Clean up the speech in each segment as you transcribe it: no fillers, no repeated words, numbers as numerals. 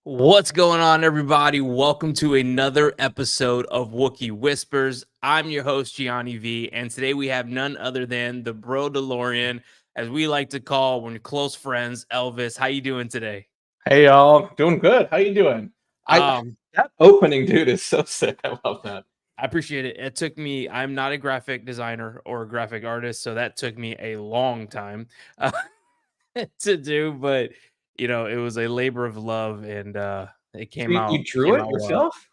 What's going on, everybody? Welcome to another episode of Wookiee Whispers. I'm your host, Gianni V, and today we have none other than the Brodalorian, as we like to call when close friends, Elvis. How you doing today? Hey y'all, doing good. How you doing? I Um, That opening dude is so sick. I love that. I appreciate it. It took me, I'm not a graphic designer or a graphic artist, so that took me a long time to do, but it was a labor of love and it So you drew came it out well. yourself?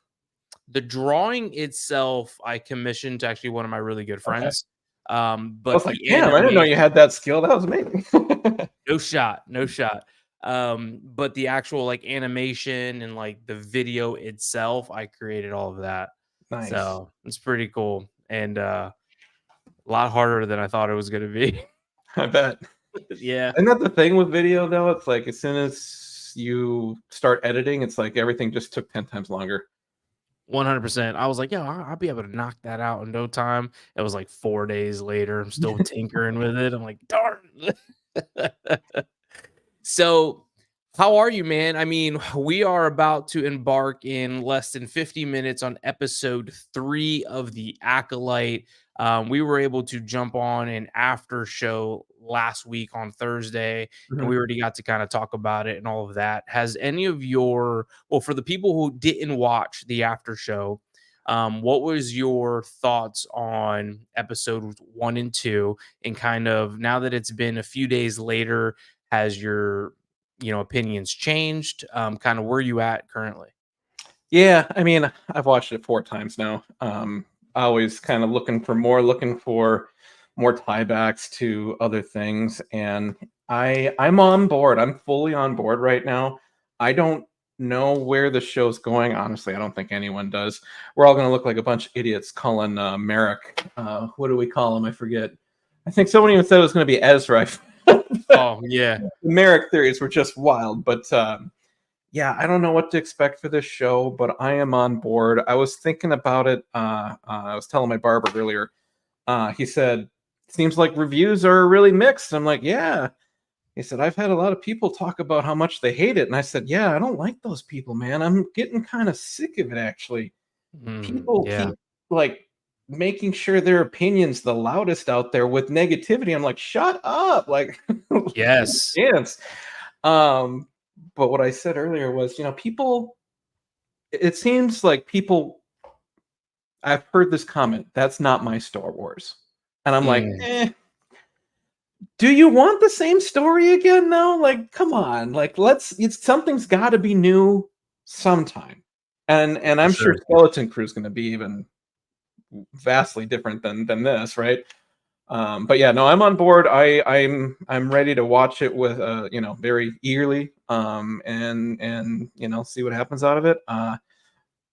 The drawing itself, I commissioned to actually one of my really good Okay. friends. I But was like, the damn, I didn't know you animation, had that skill. That was amazing. no shot, no shot. But the actual like animation and like the video itself, I created all of that. Nice. So it's pretty cool and a lot harder than I thought it was gonna be. I bet. Yeah. Isn't that the thing with video though? It's like as soon as you start editing, it's like everything just took 10 times longer. 100%. I was like, "Yeah, I'll be able to knock that out in no time." It was like 4 days later. I'm still tinkering with it. I'm like, "Darn." So, how are you, man? I mean, we are about to embark in less than 50 minutes on episode 3 of the Acolyte. We were able to jump on an after show last week on Thursday, and Mhm. we already got to kind of talk about it and all of that. Has any of your, well, for the people who didn't watch the after show, what was your thoughts on episode 1 and 2? And kind of now that it's been a few days later, has your, opinions changed? Kind of where you at currently? Yeah, I mean, I've watched it 4 times now. Always kind of looking for more tiebacks to other things, and I'm on board. I'm fully on board right now. I don't know where the show's going. Honestly, I don't think anyone does. We're all going to look like a bunch of idiots calling Merrick. What do we call him? I forget. I think someone even said it was going to be Ezra. The Oh, yeah. Merrick theories were just wild, but. Yeah, I don't know what to expect for this show, but I am on board. I was thinking about it. I was telling my barber earlier. He said, "Seems like reviews are really mixed." I'm like, "Yeah." He said, "I've had a lot of people talk about how much they hate it," and I said, "Yeah, I don't like those people, man. I'm getting kind of sick of it. Actually, people Yeah. keep like making sure their opinions the loudest out there with negativity. I'm like, shut up, like, Yes. dance." Um, but what I said earlier was, people. It seems like people. I've heard this comment. That's not my Star Wars, and I'm like, Mm, do you want the same story again? Though, like, come on, like, let's. It's something's got to be new sometime, and for I'm sure sure. Skeleton Crew is going to be even vastly different than this, right? But yeah, no, I'm on board. I'm ready to watch it with very eagerly and see what happens out of it. I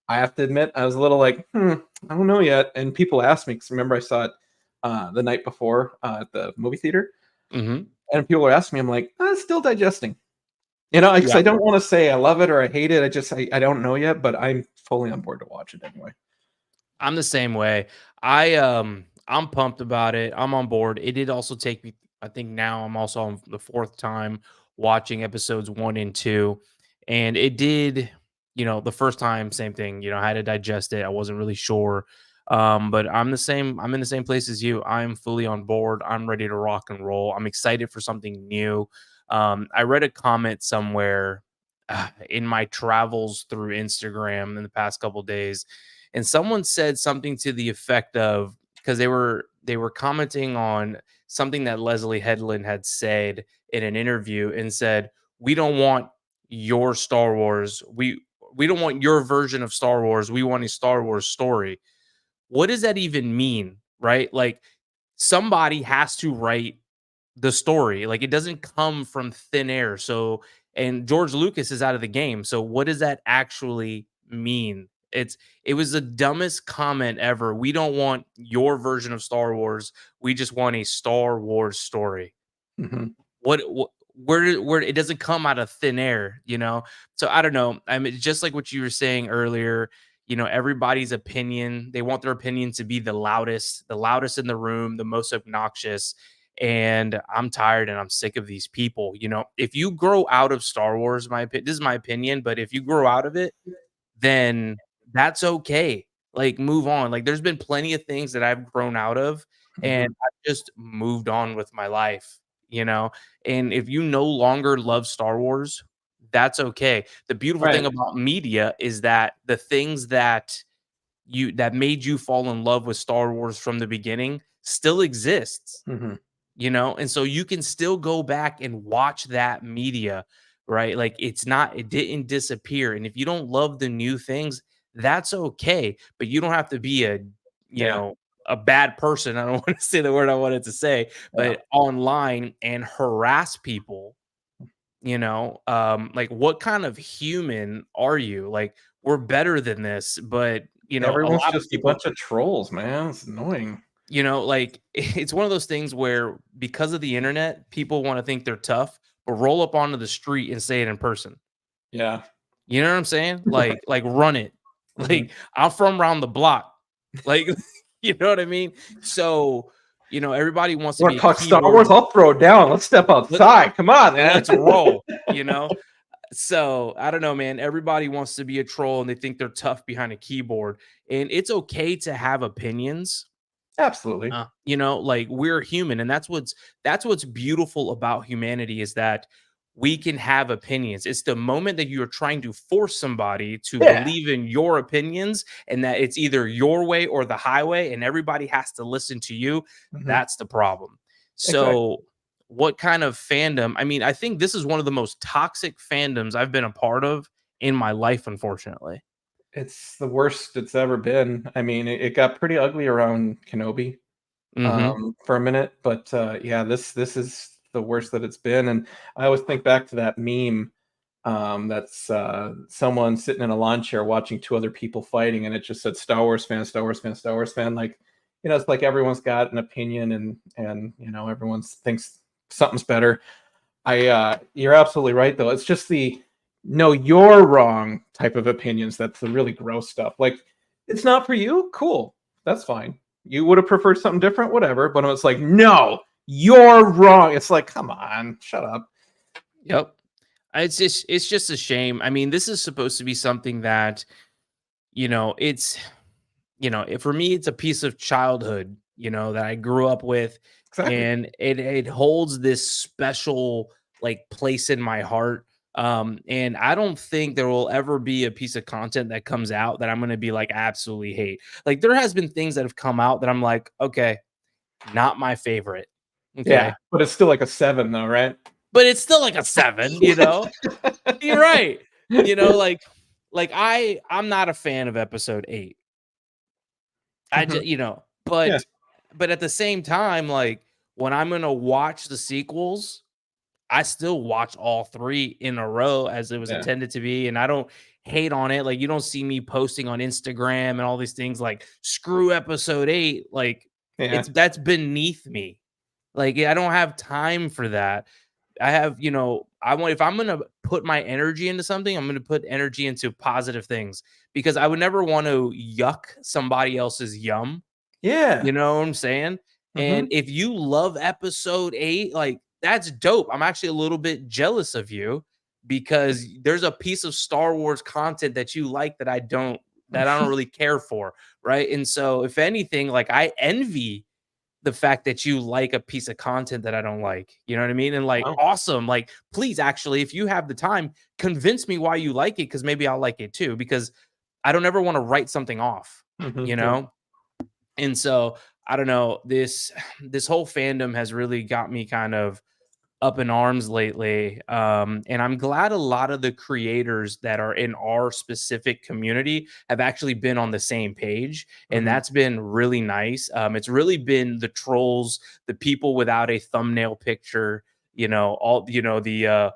have to admit I was a little like I don't know yet, and people asked me because remember I saw it the night before at the movie theater, Mhm. and people were asking me, I'm like, still digesting. Because Yeah. I don't want to say I love it or I hate it. I don't know yet, but I'm fully on board to watch it anyway. I'm the same way. I'm pumped about it. I'm on board. It did also take me, I think now I'm also on the 4th time watching episodes 1 and 2. And it did, the first time, same thing, I had to digest it. I wasn't really sure. But I'm the same, I'm in the same place as you. I'm fully on board. I'm ready to rock and roll. I'm excited for something new. I read a comment somewhere in my travels through Instagram in the past couple days, and someone said something to the effect of, because they were commenting on something that Leslie Headland had said in an interview, and said, "We don't want your Star Wars. We don't want your version of Star Wars. We want a Star Wars story." What does that even mean, right? Like, somebody has to write the story. Like, it doesn't come from thin air. So, and George Lucas is out of the game. So what does that actually mean? It was the dumbest comment ever. We don't want your version of Star Wars. We just want a Star Wars story. Mhm. What where it doesn't come out of thin air, you know? So I don't know. I mean, just like what you were saying earlier, everybody's opinion, they want their opinion to be the loudest in the room, the most obnoxious. and I'm tired and I'm sick of these people. You know, if you grow out of Star Wars, this is my opinion, but if you grow out of it, then that's okay. Like, move on. Like, there's been plenty of things that I've grown out of, and Mhm. I've just moved on with my life, you know? And if you no longer love Star Wars, that's okay. The beautiful thing Right. about media is that the things that made you fall in love with Star Wars from the beginning still exists, Mhm. you know? And so you can still go back and watch that media, right? Like, it didn't disappear. And if you don't love the new things, that's okay. But you don't have to be you Yeah. know, a bad person. I don't want to say the word I wanted to say, Yeah. but online and harass people, you know, like, what kind of human are you? Like, we're better than this, but a Everyone's lot of just a people, bunch of trolls, man. It's annoying. like, it's one of those things where because of the internet, people wanna think they're tough, but roll up onto the street and say it in person. Yeah. You know what I'm saying? Like, run it. Mhm. Like, I'm from around the block. Like, you know what I mean? So, everybody wants to be Wanna a talk Star Wars? keyboard. I'll throw it down. Let's step Let outside. Come on, man. let's roll, you know? So, I don't know, man. Everybody wants to be a troll and they think they're tough behind a keyboard, and it's okay to have opinions. Absolutely. Like, we're human, and that's what's beautiful about humanity is that we can have opinions. It's the moment that you're trying to force somebody to Yeah. believe in your opinions and that it's either your way or the highway and everybody has to listen to you. Mhm. That's the problem. Exactly. So, what kind of fandom? I mean, I think this is one of the most toxic fandoms I've been a part of in my life, unfortunately. It's the worst it's ever been. I mean, it got pretty ugly around Kenobi, Mhm. for a minute, but, yeah, this is the worst that it's been, and I always think back to that meme, that's, someone sitting in a lawn chair watching 2 other people fighting, and it just said, "Star Wars fan, Star Wars fan, Star Wars fan," like, it's like everyone's got an opinion and, everyone thinks something's better. You're absolutely right, though. It's just the "No, you're wrong" type of opinions that's the really gross stuff. Like, "It's not for you? Cool. That's fine. You would have preferred something different? Whatever." But it's like, "No, you're wrong." It's like, "Come on, shut up." Yep. It's just a shame. I mean, this is supposed to be something that, it's for me, it's a piece of childhood, that I grew up with, Exactly. and it holds this special, like, place in my heart. And I don't think there will ever be a piece of content that comes out that I'm gonna be like absolutely hate. Like, there has been things that have come out that I'm like, okay, not my favorite. Yeah, Okay. but it's still like a 7 though, right? But it's still like a 7, you know? You're right. You know, like I'm not a fan of episode 8. I Mhm. just, Yeah, but at the same time, like, when I'm gonna watch the sequels, I still watch all 3 in a row as it was yeah, intended to be, and I don't hate on it. Like, you don't see me posting on Instagram and all these things like, "Screw episode 8." Like, yeah. that's beneath me. Like, I don't have time for that. I have, I want if I'm gonna put my energy into something, I'm gonna put energy into positive things because I would never want to yuck somebody else's yum. Yeah. You know what I'm saying? And Mhm. if you love episode 8, like, that's dope. I'm actually a little bit jealous of you because there's a piece of Star Wars content that you like that I don't really care for, right? And so if anything, like, I envy the fact that you like a piece of content that I don't like. You know what I mean? And, like, Wow. awesome. Like, please, actually, if you have the time, convince me why you like it because maybe I'll like it too. Because I don't ever want to write something off, you Mhm. Yeah. know? And so I don't know, this whole fandom has really got me kind of up in arms lately. And I'm glad a lot of the creators that are in our specific community have actually been on the same page. And Mhm. that's been really nice. It's really been the trolls, the people without a thumbnail picture, all, the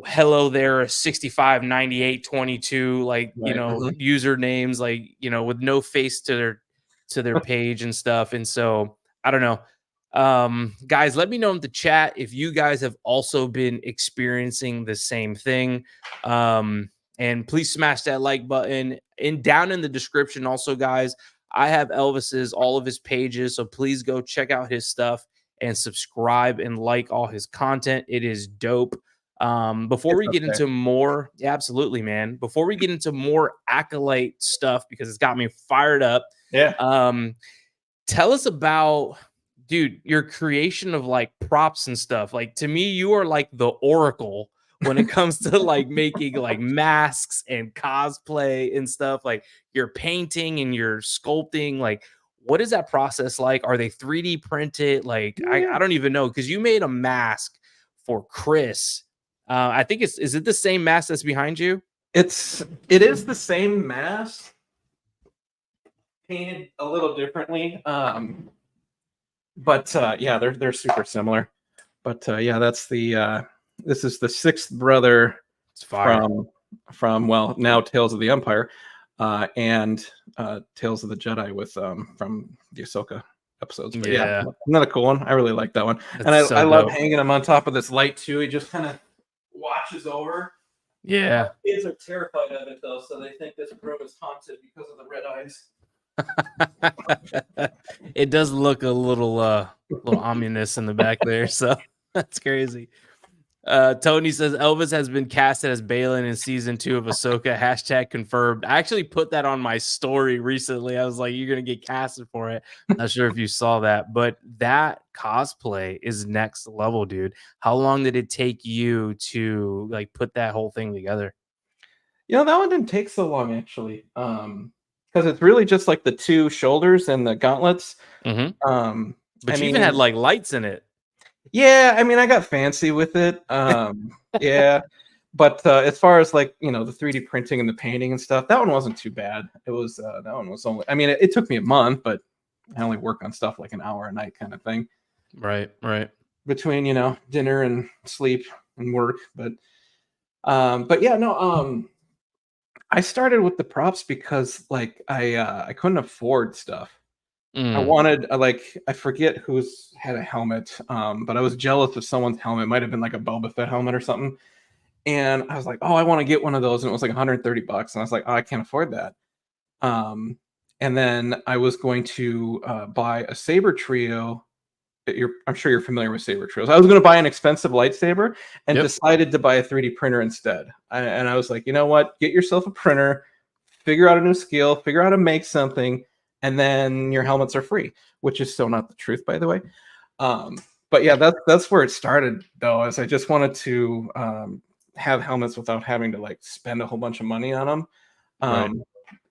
hello there 659822, like, Right. Mhm. usernames, like, with no face to their page and stuff. And so I don't know. Guys, let me know in the chat if you guys have also been experiencing the same thing. And please smash that like button and down in the description also, guys. I have Elvis's all of his pages, so please go check out his stuff. and subscribe and like all his content. It is dope. Before It's we get okay. into more, yeah, absolutely, man. Before we get into more Acolyte stuff, because it's got me fired up. Yeah. Um, Tell us about, dude, your creation of like props and stuff. Like to me, you are like the oracle when it comes to like making like masks and cosplay and stuff. Like your painting and your sculpting. Like, what is that process like? Are they 3D printed? Like, Yeah. I don't even know, because you made a mask for Chris. I think is it the same mask that's behind you? It is the same mask, painted a little differently. But yeah, they're super similar. But yeah, that's the this is the sixth brother It's fire. from well, now Tales of the Empire, and Tales of the Jedi with from the Ahsoka episodes. But yeah, Yeah, another cool one. I really like that one, and that's I so love dope. hanging him on top of this light too. He just kind of watches over. Yeah. Kids are terrified of it though, so they think this room is haunted because of the red eyes. It does look a little ominous in the back there, so that's crazy. Tony says Elvis has been casted as Balin in season 2 of Ahsoka. Hashtag confirmed. I actually put that on my story recently. I was like, you're gonna get casted for it. Not sure if you saw that, but that cosplay is next level, dude. How long did it take you to like put that whole thing together? You know, that one didn't take so long actually. Because it's really just like the two shoulders and the gauntlets. Hmm. I But you even had mean, like lights in it. yeah, I mean, I got fancy with it. Yeah, but as far as like the 3D printing and the painting and stuff, that one wasn't too bad. It was that one was only. I mean, it took me a month, but I only work on stuff like an hour a night kind of thing Right, right. between dinner and sleep and work. But yeah, no. I started with the props because like I couldn't afford stuff. I Mm, wanted I forget who's had a helmet, but I was jealous of someone's helmet. It might have been like a Boba Fett helmet or something. And I was like, oh, I want to get one of those. And it was like $130. And I was like, oh, I can't afford that. And then I was going to buy a saber trio. I'm sure you're familiar with saber trios. I was going to buy an expensive lightsaber and yep. decided to buy a 3D printer instead. And I was like, you know what? Get yourself a printer, figure out a new skill, figure out how to make something, and then your helmets are free, which is still not the truth, by the way. But yeah, that's where it started, though, is I just wanted to have helmets without having to like spend a whole bunch of money on them. Right.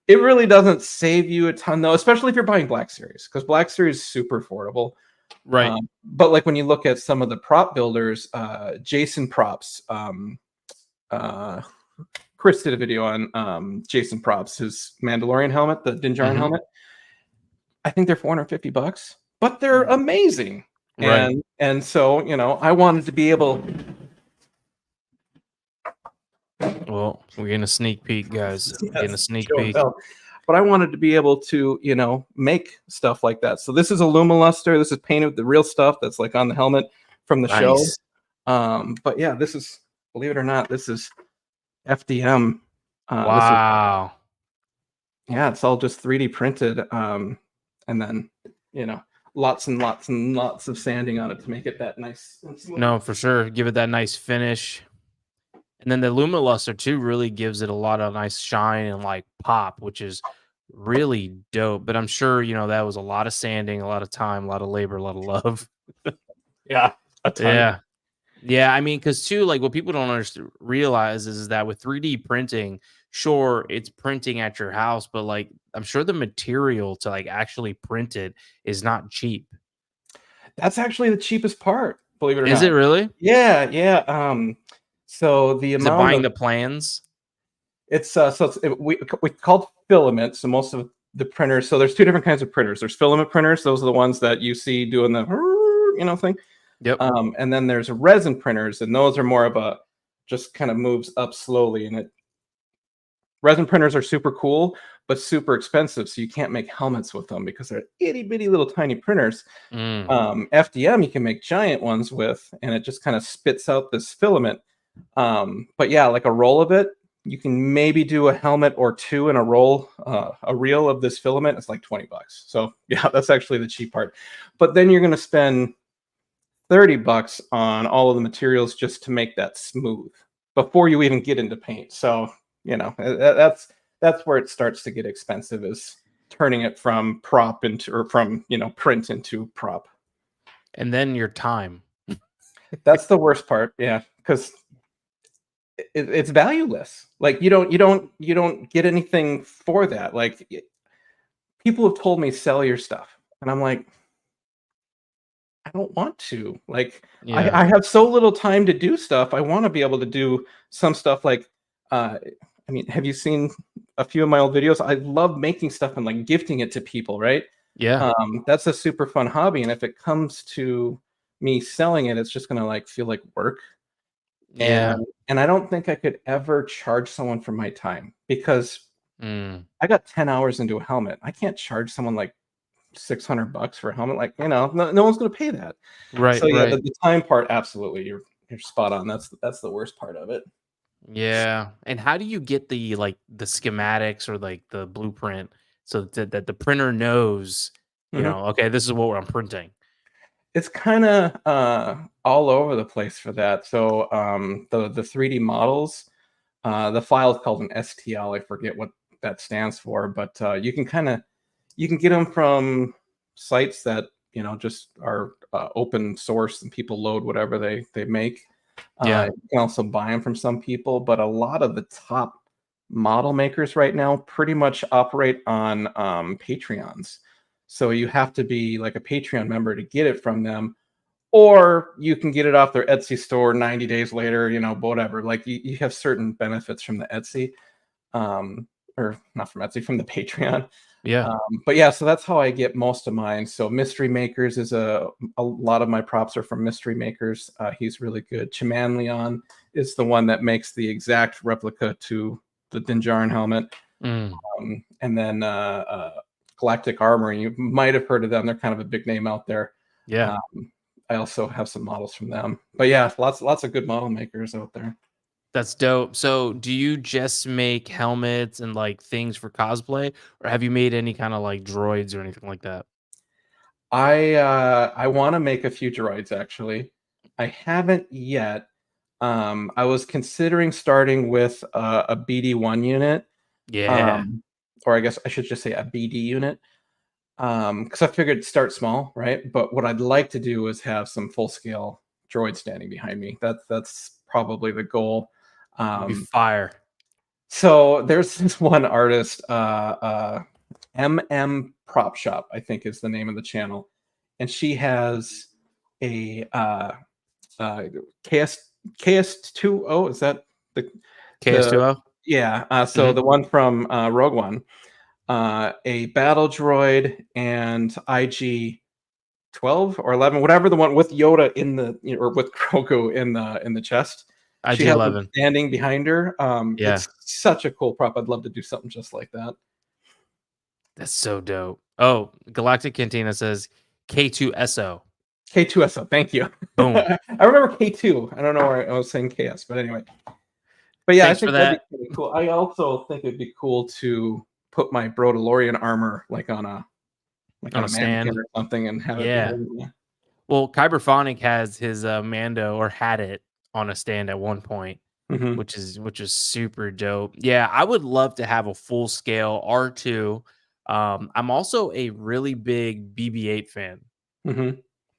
It really doesn't save you a ton, though, especially if you're buying Black Series, because Black Series is super affordable. Right. But like when you look at some of the prop builders, Jason Props, uh, Chris did a video on Jason Props, his Mandalorian helmet, the Din Djarin Mhm. helmet. I think they're $450, but they're amazing. Right. And so I wanted to be able. Well, we're getting a sneak peek, guys. We're getting a Yes, sneak show and peek. tell. But I wanted to be able to, make stuff like that. So this is a Lumiluster. This is painted with the real stuff that's like on the helmet from the show. Nice. But yeah, this is, believe it or not, this is FDM. This is Wow. Yeah, it's all just 3D printed. And then lots and lots and lots of sanding on it to make it that nice and smooth. No, for sure. Give it that nice finish. And then the Lumiluster too really gives it a lot of nice shine and like pop, which is really dope. But I'm sure, that was a lot of sanding, a lot of time, a lot of labor, a lot of love. Yeah, a ton. Yeah. Yeah, I mean, because too, like what people don't realize is that with 3D printing, sure, it's printing at your house, but like I'm sure the material to like actually print it is not cheap. That's actually the cheapest part, believe it or Is it not. really? Yeah, yeah. So the Is it amount buying of the plans? we called filament. So most of the printers. So there's two different kinds of printers. There's filament printers. Those are the ones that you see doing the thing. Yep. And then there's resin printers, and those are more of a just kind of moves up slowly. And resin printers are super cool, but super expensive. So you can't make helmets with them because they're itty bitty little tiny printers. Mm, FDM you can make giant ones with, and it just kind of spits out this filament. But yeah, like a roll of it, you can maybe do a helmet or two in a roll. A reel of this filament, it's like $20. So yeah, that's actually the cheap part. But then you're going to spend $30 on all of the materials just to make that smooth before you even get into paint. So, that's where it starts to get expensive, is turning it from prop into, or from, print into prop. And then your time. That's the worst part. Yeah, because it's valueless. Like you don't get anything for that. Like people have told me sell your stuff, and I'm like, I don't want to. Like, Yeah. I have so little time to do stuff. I want to be able to do some stuff like, uh, I mean, have you seen a few of my old videos? I love making stuff and like gifting it to people, right? Yeah. That's a super fun hobby. And if it comes to me selling it, it's just gonna like feel like work. Yeah. And I don't think I could ever charge someone for my time, because Mm. I got 10 hours into a helmet. I can't charge someone like $600 for a helmet. Like, no one's going to pay that. Right, So yeah, right. the time part, absolutely, you're spot on. That's the worst part of it. Yeah. And how do you get the like the schematics or like the blueprint so that the printer knows, Mhm. okay, this is what I'm printing. It's kind of all over the place for that. So the 3D models, the file is called an STL. I forget what that stands for, but you can get them from sites that just are open source, and people load whatever they make. Yeah. You can also buy them from some people, but a lot of the top model makers right now pretty much operate on Patreons. So you have to be like a Patreon member to get it from them, or you can get it off their Etsy store 90 days later, whatever. Like you have certain benefits from the Etsy, or not from Etsy, from the Patreon. Yeah. But yeah, so that's how I get most of mine. So Mystery Makers is a lot of my props are from Mystery Makers. He's really good. Chaman Leon is the one that makes the exact replica to the Dinjarin helmet. Mm. And then Galactic Armor, you might have heard of them. They're kind of a big name out there. Yeah. Um, I also have some models from them. But yeah, lots of good model makers out there. That's dope. So, do you just make helmets and like things for cosplay, or have you made any kind of like droids or anything like that? I want to make a few droids actually. I haven't yet. I was considering starting with a BD1 unit, Yeah. um, or I guess I should just say a BD unit, because I figured start small, right? But what I'd like to do is have some full scale droids standing behind me. That's probably the goal. It'd be Um, fire. so there's this one artist, MM Prop Shop, I think is the name of the channel, and she has a uh, KS KS20. Is that the KS2O. yeah? So Hmm. the one from Rogue One, a battle droid, and IG 12 or 11, whatever, the one with Yoda in the, or with Grogu in the chest. She has them IG-11. standing behind her. Yeah, It's such a cool prop. I'd love to do something just like that. that's so dope. Oh, Galactic Cantina says K2SO. K2SO, thank you. Boom. I remember K2. I don't know where I was saying KS, but anyway. But yeah, I Thanks for think that'd be that. pretty cool. I also think it'd be cool to put my Brodalorian armor like on a On a mannequin stand. or something and have it Yeah. behind me. Well, Kyberphonic has his Mando, or had it on a stand at one point, Hmm. which is super dope. Yeah, I would love to have a full scale R2. I'm also a really big BB-8 fan. Hmm.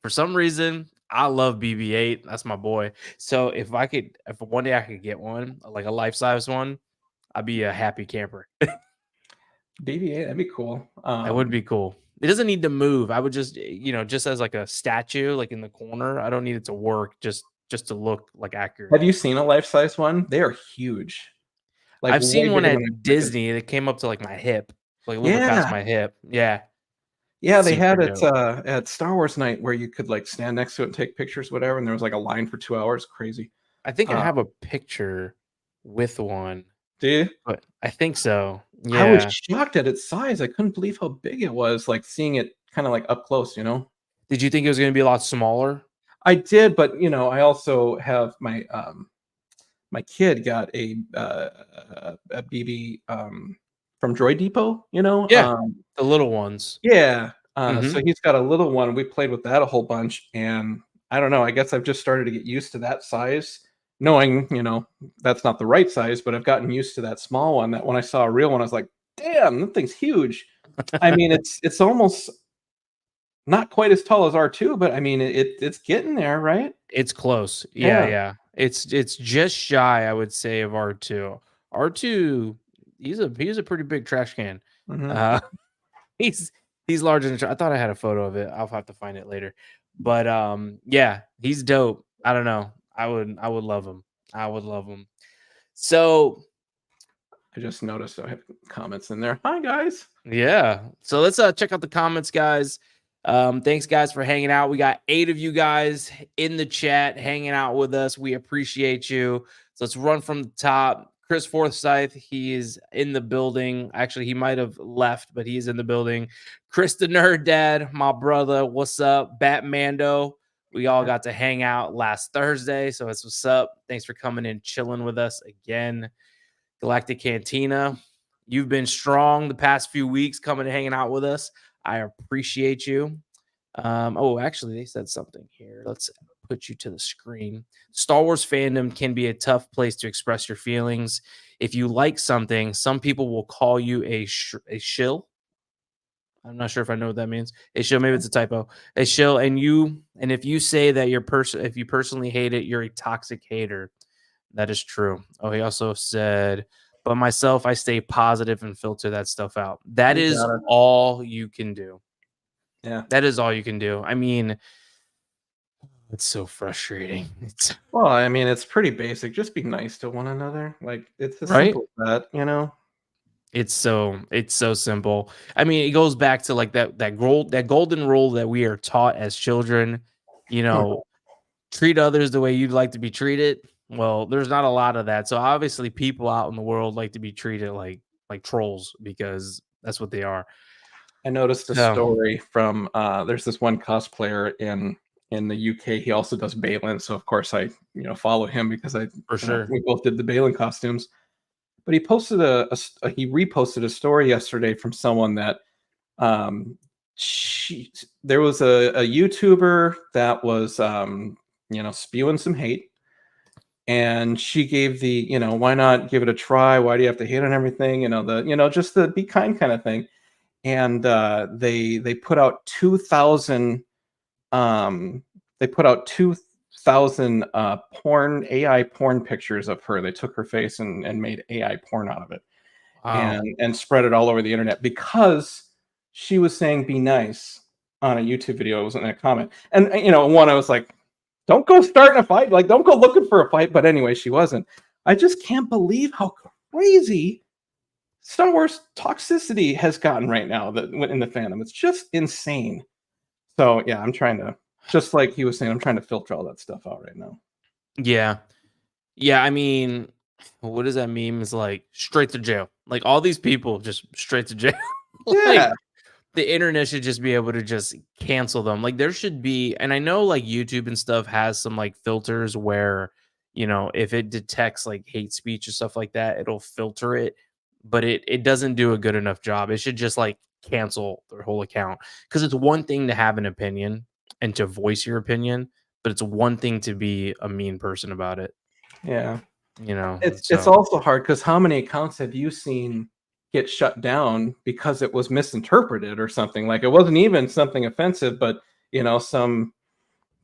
For some reason, I love BB-8. That's my boy. So if one day I could get one, like a life size one, I'd be a happy camper. BB-8, that'd be cool. That would be cool. It doesn't need to move. I would just, just as like a statue, like in the corner. I don't need it to work. Just to look like accurate. Have you seen a life-size one? They are huge, like I've way seen one bigger than I at expected. Disney that came up to like my hip, like a little bit past Yeah, my hip. Yeah, yeah, they super had it dope. at Star Wars night where you could like stand next to it and take pictures, whatever, and there was like a line for 2 hours. Crazy. I think I Uh, have a picture with one, dude, but I think so. I was Yeah. shocked at its size. I couldn't believe how big it was, like seeing it kind of like up close. Did you think it was going to be a lot smaller? I did, but I also have my kid got a BB from Droid Depot. Yeah, the little ones. Yeah. Hmm. So he's got a little one. We played with that a whole bunch, and I don't know. I guess I've just started to get used to that size, knowing, that's not the right size, but I've gotten used to that small one that when I saw a real one, I was like, damn, that thing's huge. I mean, it's almost not quite as tall as R2, but I mean, it's getting there, right? It's close. Yeah, Yeah. yeah. It's just shy, I would say, of R2. R2, he's a pretty big trash can. Mhm. Uh, he's he's larger than I thought I had a photo of it. I'll have to find it later. But yeah, he's dope. I don't know. I would love him. I would love him. So I just noticed I have comments in there. Hi, guys. yeah. So let's check out the comments, guys. Thanks guys for hanging out. We got 8 of you guys in the chat hanging out with us. We appreciate you. So let's run from the top. Chris Forsyth, he is in the building. Actually, he might have left, but he's in the building. Chris the Nerd Dad, my brother, what's up? Batmando, we all got to hang out last Thursday, so it's what's up. Thanks for coming in, chilling with us again. Galactic Cantina, you've been strong the past few weeks coming and hanging out with us. I appreciate you. Oh, actually, they said something here. Let's put you to the screen. Star Wars fandom can be a tough place to express your feelings. If you like something, some people will call you a shill. I'm not sure if I know what that means. A shill, maybe it's a typo. A shill, and if you say that if you personally hate it, you're a toxic hater. That is true. Oh, he also said, but myself, I stay positive and filter that stuff out. That You is got it. all you can do. Yeah. That is all you can do. I mean, it's so frustrating. It's Well, I mean, it's pretty basic. Just be nice to one another. Like, it's as right. simple as that. It's so simple. I mean, it goes back to like that golden rule that we are taught as children. You know, treat others the way you'd like to be treated. Well, there's not a lot of that. So obviously people out in the world like to be treated like trolls because that's what they are. I noticed a So story from there's this one cosplayer in the UK. He also does Balin, so of course I follow him because for sure. we both did the Balin costumes. But he posted he reposted a story yesterday from someone that there was a YouTuber that was spewing some hate, and she gave the why not give it a try? Why do you have to hate on everything? Just the be kind kind of thing. And they put out 2,000 they put out 2,000 porn AI porn pictures of her. They took her face and made AI porn out of it Wow. and spread it all over the internet because she was saying be nice on a YouTube video. It wasn't a comment. And one I was like, don't go starting a fight. Like, don't go looking for a fight. But anyway, she wasn't. I just can't believe how crazy Star Wars toxicity has gotten right now in the fandom. It's just insane. So yeah, I'm trying to, just like he was saying, I'm trying to filter all that stuff out right now. Yeah. Yeah, I mean, what does that mean? Is like straight to jail. Like all these people just straight to jail. Like Yeah. the internet should just be able to just cancel them. Like there should be, and I know like YouTube and stuff has some like filters where, if it detects like hate speech and stuff like that, it'll filter it, but it doesn't do a good enough job. It should just like cancel their whole account. Because it's one thing to have an opinion and to voice your opinion, but it's one thing to be a mean person about it, Yeah. and It's so also hard because how many accounts have you seen get shut down because it was misinterpreted or something? Like, it wasn't even something offensive, but some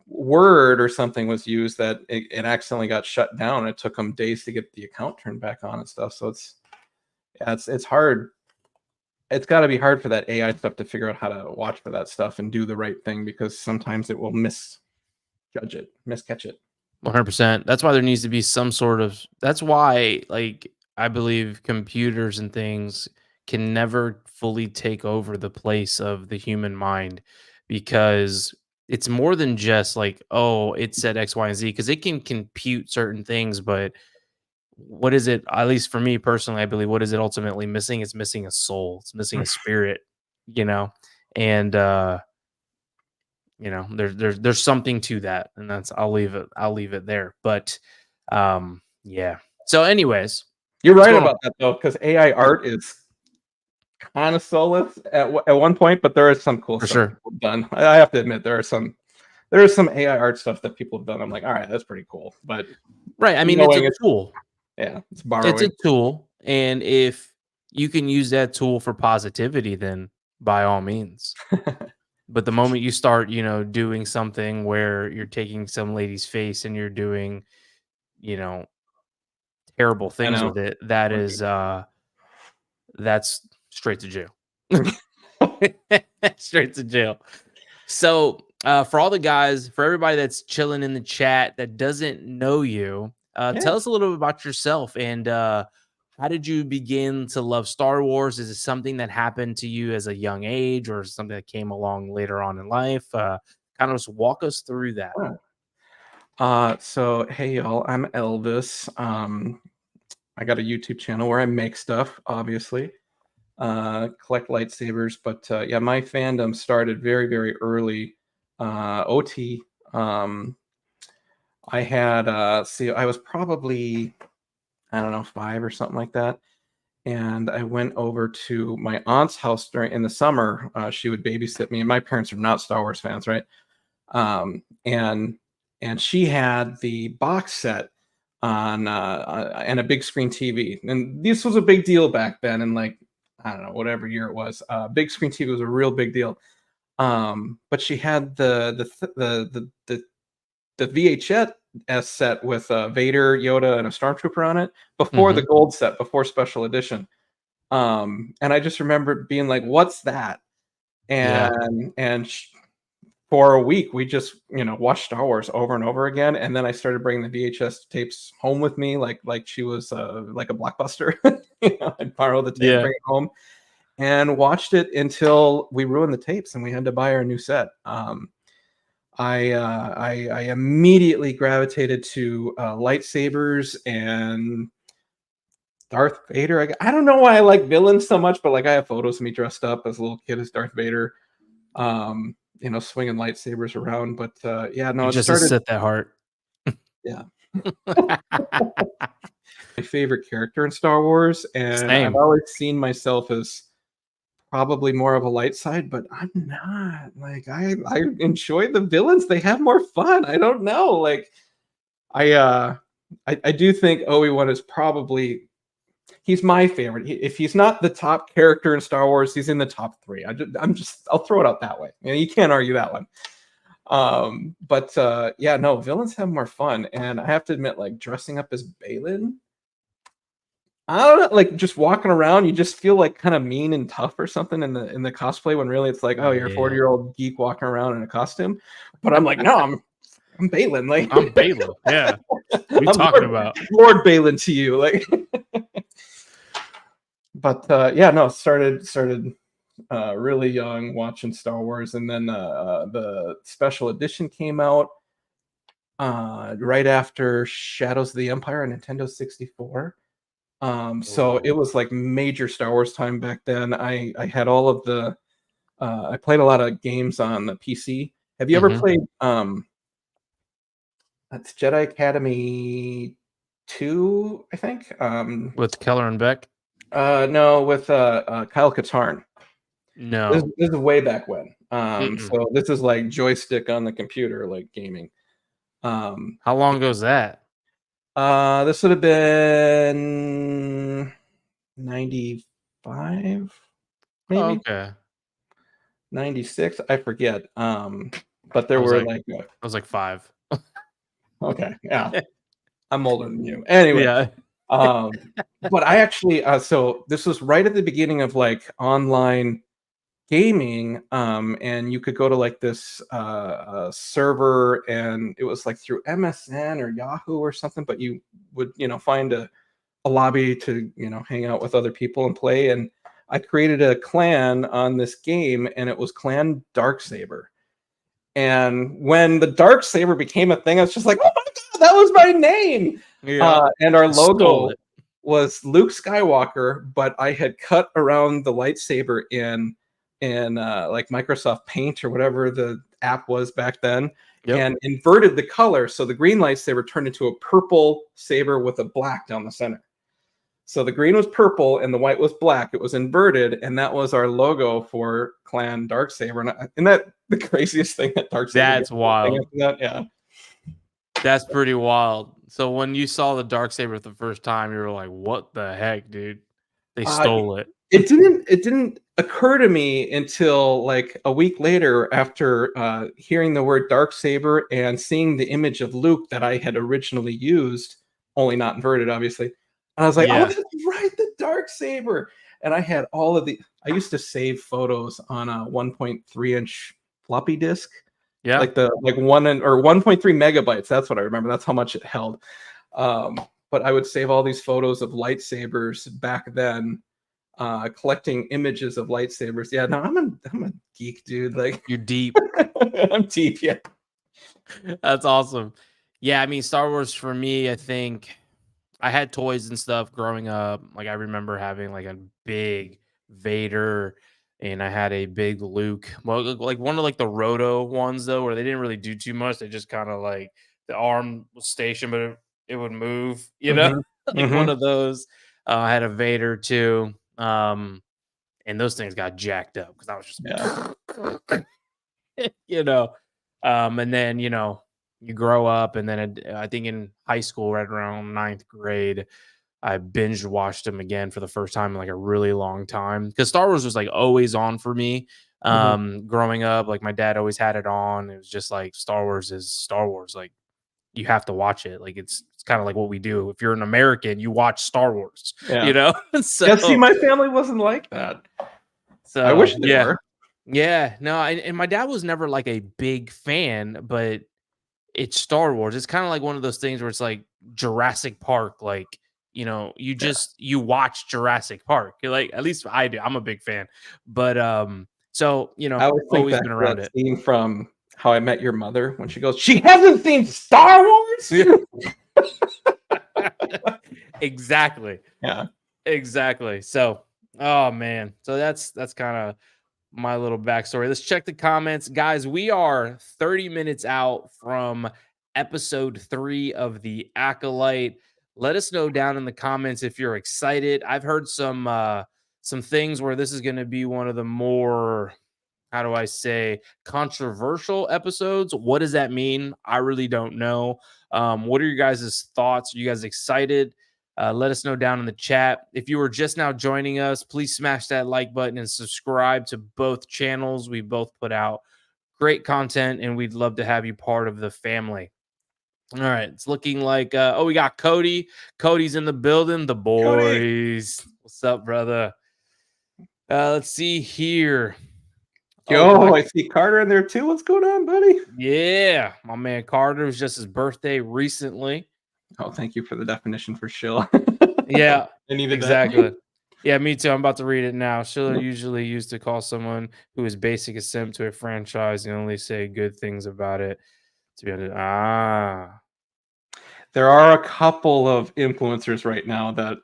word or something was used that it accidentally got shut down. It took them days to get the account turned back on and stuff. So it's hard. It's got to be hard for that AI stuff to figure out how to watch for that stuff and do the right thing, because sometimes it will miscatch it. 100%. That's why there needs to be some sort of that's why, like, I believe computers and things can never fully take over the place of the human mind because it's more than just like, oh, it said X, Y, and Z because it can compute certain things, but what is it? At least for me personally, I believe what is it ultimately missing? It's missing a soul. It's missing a spirit, you know? And there's something to that, and that's I'll leave it there. But yeah. So anyways, You're what's right going on? about that though, because AI art is kind of soulless at one point, but there is some cool For stuff sure. people have done. I have to admit, there are some there is some AI art stuff that people have done. I'm like, all right, that's pretty cool. But Right. I mean, it's a knowing it's tool. yeah, it's It's a borrowing. tool, and if you can use that tool for positivity, then by all means. But the moment you start, doing something where you're taking some lady's face and you're doing, you know, terrible I things know. with it, that's straight to jail. Straight to jail. So, for all the guys, for everybody that's chilling in the chat that doesn't know you, Yeah. tell us a little bit about yourself and how did you begin to love Star Wars? Is it something that happened to you as a young age or something that came along later on in life? Kind of just walk us through that. So hey y'all, I'm Elvis. I got a YouTube channel where I make stuff, obviously. Collect lightsabers, but yeah, my fandom started very, very early. OT. Um, I had see, I was probably, I don't know, 5 or something like that. And I went over to my aunt's house during in the summer. She would babysit me, and my parents are not Star Wars fans, right? Um, and and she had the box set on and a big screen TV. And this was a big deal back then, in like I don't know whatever year it was. Big screen TV was a real big deal. But she had the VHS set with Vader, Yoda, and a Stormtrooper on it before the Hmm. gold set, before special edition. And I just remember being like, "What's that?" Yeah. And for a week we just watched Star Wars over and over again. And then I started bringing the VHS tapes home with me, like she was like a blockbuster. I'd borrow the tape, Yeah. bring it home, and watched it until we ruined the tapes and we had to buy our new set. I immediately gravitated to lightsabers and Darth Vader. I don't know why I like villains so much, but like I have photos of me dressed up as a little kid as Darth Vader, swinging lightsabers around. But yeah, no, You're it just a started. Sith at heart. Yeah, my favorite character in Star Wars, and I've Same. always seen myself as probably more of a light side, but I'm not. Like I enjoy the villains. They have more fun. I don't know. Like I uh I do think Obi-Wan is probably he's my favorite. If he's not the top character in Star Wars, he's in the top 3. I'll throw it out that way. You can't argue that one. But yeah, no, villains have more fun, and I have to admit, like dressing up as Balin, I don't know, like just walking around, you just feel like kind of mean and tough or something in the cosplay when really it's like, oh, you're a Yeah. 40-year-old geek walking around in a costume. But I'm like, no, I'm Balin, like I'm Balin. Yeah. What are you I'm talking about? Lord Balin to you, like. But yeah, no, started really young watching Star Wars, and then the special edition came out right after Shadows of the Empire on Nintendo 64. So it Oh. was like major Star Wars time back then. I had all of the I played a lot of games on the PC. Have you ever Mhm. played that's Jedi Academy 2, I think? With Keller and Beck? No, with Kyle Katarn. No. This is way back when. Mm-mm. So this is like joystick on the computer, like gaming. Um, How long ago is that? this would have been 95, Oh, maybe okay. 96. I forget. But I there was were like like, I was like 5. okay, yeah, I'm older than you. Anyway, Yeah. um, but I actually, so this was right at the beginning of like online gaming, and you could go to like this server, and it was like through MSN or Yahoo or something, but you would find a lobby to hang out with other people and play. And I created a clan on this game, and it was Clan Darksaber. And when the Darksaber became a thing, I was just like, oh my god, that was my name. Yeah. And our Stole logo it. was Luke Skywalker, but I had cut around the lightsaber in like Microsoft Paint or whatever the app was back then, Yep. and inverted the color, so the green lightsaber turned into a purple saber with a black down the center. So the green was purple and the white was black. It was inverted, and that was our logo for Clan Darksaber. And isn't that the craziest thing that Darksaber gets That's wild. after that? Yeah. That's pretty wild. So when you saw the Darksaber for the first time, you were like, "What the heck, dude? They Uh, stole it." it didn't occur to me until like a week later after hearing the word Darksaber and seeing the image of Luke that I had originally used, only not inverted, obviously. And I was like, oh, Yeah. that's right, the Darksaber. And I had all of I used to save photos on a 1.3-inch floppy disk, Yeah. like the like 1.3 megabytes. That's what I remember. That's how much it held. But I would save all these photos of lightsabers back then, collecting images of lightsabers. Yeah, no, I'm a geek, dude. Like You're deep. I'm deep. Yeah. That's awesome. Yeah, I mean, Star Wars for me, I think I had toys and stuff growing up. Like I remember having like a big Vader and I had a big Luke. Well, like one of like the roto ones though, where they didn't really do too much. They just kind of like the arm was stationed, but it would move, Hmm. like one Hmm. of those. I had a Vader too. And those things got jacked up because I was Yeah. just you know. And then, you grow up, and then I think in high school, right around ninth grade, I binge watched them again for the first time in like a really long time because Star Wars was like always on for me. Hmm. Growing up, like my dad always had it on. It was just like Star Wars is Star Wars. Like you have to watch it. Like it's kind of like what we do. If you're an American, you watch Star Wars, Yeah. So Yeah. See, my family wasn't like that. I so wish they yeah. were. Yeah, no, and my dad was never like a big fan, but it's Star Wars. It's kind of like one of those things where it's like Jurassic Park. Like, Yeah. you watch Jurassic Park. You're like, at least I do. I'm a big fan. But so I always think always back been to that around it. scene from How I Met Your Mother when she goes, "She hasn't seen Star Wars." Yeah. Exactly. Yeah. Exactly. So, oh man. So that's kind of my little backstory. Let's check the comments. Guys, we are 30 minutes out from episode 3 of the Acolyte. Let us know down in the comments if you're excited. I've heard some things where this is going to be one of the more, how do I say, controversial episodes. What does that mean? I really don't know. What are your guys' thoughts? Are you guys excited? Let us know down in the chat. If you were just now joining us, please smash that like button and subscribe to both channels. We both put out great content, and we'd love to have you part of the family. All right, it's looking like we got Cody. Cody's in the building. The Cody. boys. What's up, brother? Let's see here. Oh, Yo, Black. I see Carter in there too. What's going on, buddy? Yeah, my man Carter. It was just his birthday recently. Oh, thank you for the definition for shill. Yeah, I needed that. exactly. Yeah, me too. I'm about to read it now. Schiller usually used to call someone who is basic a simp to a franchise and only say good things about it. To be honest, There are a couple of influencers right now that